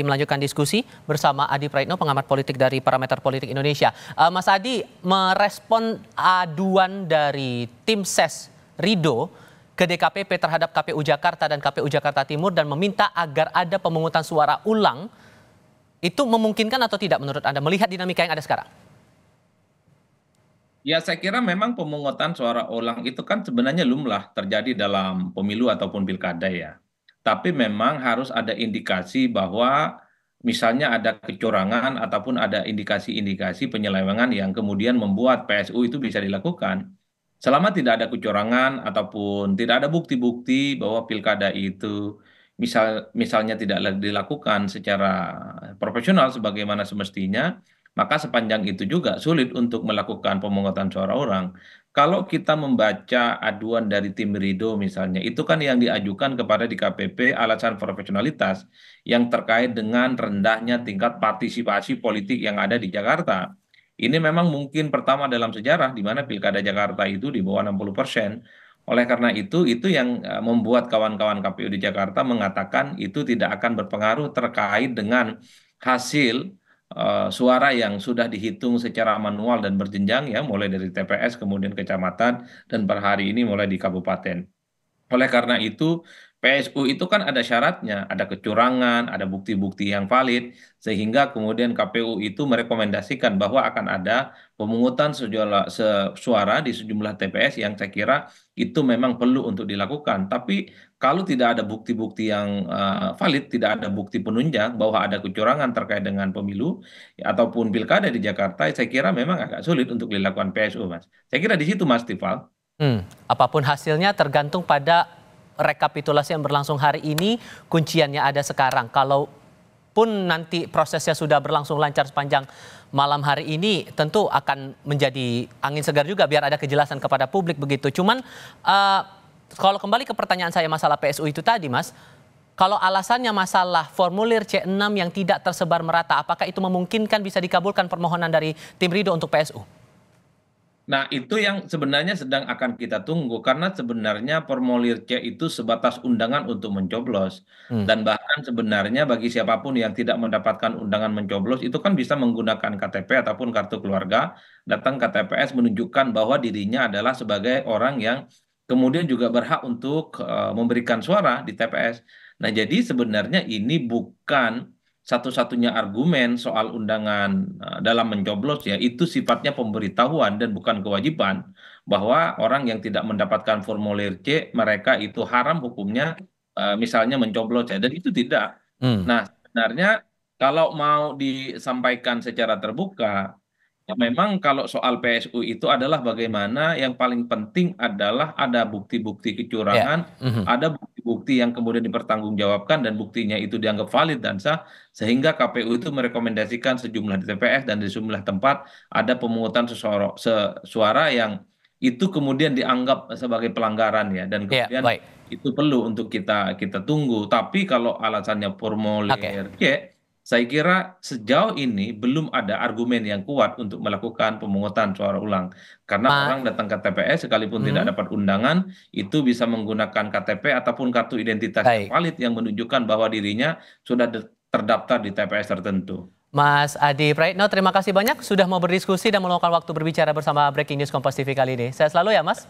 Melanjutkan diskusi bersama Adi Praitno, pengamat politik dari Parameter Politik Indonesia. Mas Adi, merespon aduan dari tim ses Rido ke DKPP terhadap KPU Jakarta dan KPU Jakarta Timur dan meminta agar ada pemungutan suara ulang, itu memungkinkan atau tidak menurut Anda melihat dinamika yang ada sekarang? Ya, saya kira memang pemungutan suara ulang itu kan sebenarnya lumrah terjadi dalam pemilu ataupun pilkada ya. Tapi memang harus ada indikasi bahwa misalnya ada kecurangan ataupun ada indikasi-indikasi penyelewengan yang kemudian membuat PSU itu bisa dilakukan. Selama tidak ada kecurangan ataupun tidak ada bukti-bukti bahwa pilkada itu misalnya tidak dilakukan secara profesional sebagaimana semestinya, maka sepanjang itu juga sulit untuk melakukan pemungutan suara ulang. Kalau kita membaca aduan dari tim Rido misalnya, itu kan yang diajukan kepada DKPP alasan profesionalitas yang terkait dengan rendahnya tingkat partisipasi politik yang ada di Jakarta. Ini memang mungkin pertama dalam sejarah di mana pilkada Jakarta itu di bawah 60%. Oleh karena itu yang membuat kawan-kawan KPU di Jakarta mengatakan itu tidak akan berpengaruh terkait dengan hasil suara yang sudah dihitung secara manual dan berjenjang ya, mulai dari TPS kemudian kecamatan dan per hari ini mulai di kabupaten. Oleh karena itu, PSU itu kan ada syaratnya, ada kecurangan, ada bukti-bukti yang valid, sehingga kemudian KPU itu merekomendasikan bahwa akan ada pemungutan suara di sejumlah TPS yang saya kira itu memang perlu untuk dilakukan. Tapi kalau tidak ada bukti-bukti yang valid, tidak ada bukti penunjang bahwa ada kecurangan terkait dengan pemilu ya, ataupun pilkada di Jakarta, saya kira memang agak sulit untuk dilakukan PSU, Mas. Saya kira di situ, Mas Tifal. Apapun hasilnya tergantung pada rekapitulasi yang berlangsung hari ini, kunciannya ada sekarang. Kalaupun nanti prosesnya sudah berlangsung lancar sepanjang malam hari ini, tentu akan menjadi angin segar juga biar ada kejelasan kepada publik begitu. Cuman kalau kembali ke pertanyaan saya masalah PSU itu tadi, Mas, kalau alasannya masalah formulir C6 yang tidak tersebar merata, apakah itu memungkinkan bisa dikabulkan permohonan dari tim Rido untuk PSU? Nah, itu yang sebenarnya sedang akan kita tunggu karena sebenarnya formulir C itu sebatas undangan untuk mencoblos dan bahkan sebenarnya bagi siapapun yang tidak mendapatkan undangan mencoblos itu kan bisa menggunakan KTP ataupun kartu keluarga datang ke TPS menunjukkan bahwa dirinya adalah sebagai orang yang kemudian juga berhak untuk memberikan suara di TPS. Nah, jadi sebenarnya ini bukan satu-satunya argumen soal undangan dalam mencoblos ya itu sifatnya pemberitahuan dan bukan kewajiban bahwa orang yang tidak mendapatkan formulir C mereka itu haram hukumnya misalnya mencoblos ya dan itu tidak. Hmm. Nah, sebenarnya kalau mau disampaikan secara terbuka ya memang kalau soal PSU itu adalah bagaimana yang paling penting adalah ada bukti-bukti Ya. kecurangan, ada bukti-bukti yang kemudian dipertanggungjawabkan dan buktinya itu dianggap valid dan sah, sehingga KPU itu merekomendasikan sejumlah di TPS dan di sejumlah tempat ada pemungutan suara yang itu kemudian dianggap sebagai pelanggaran ya dan Ya, kemudian baik. itu perlu untuk kita kita tunggu. Tapi kalau alasannya Oke. formulir C, saya kira sejauh ini belum ada argumen yang kuat untuk melakukan pemungutan suara ulang. Karena Ma orang datang ke TPS sekalipun tidak hmm, dapat undangan, itu bisa menggunakan KTP ataupun kartu identitas yang baik. valid yang menunjukkan bahwa dirinya sudah terdaftar di TPS tertentu. Mas Adi Praitno, terima kasih banyak sudah mau berdiskusi dan meluangkan waktu berbicara bersama Breaking News Kompas TV kali ini. Saya selalu ya, Mas.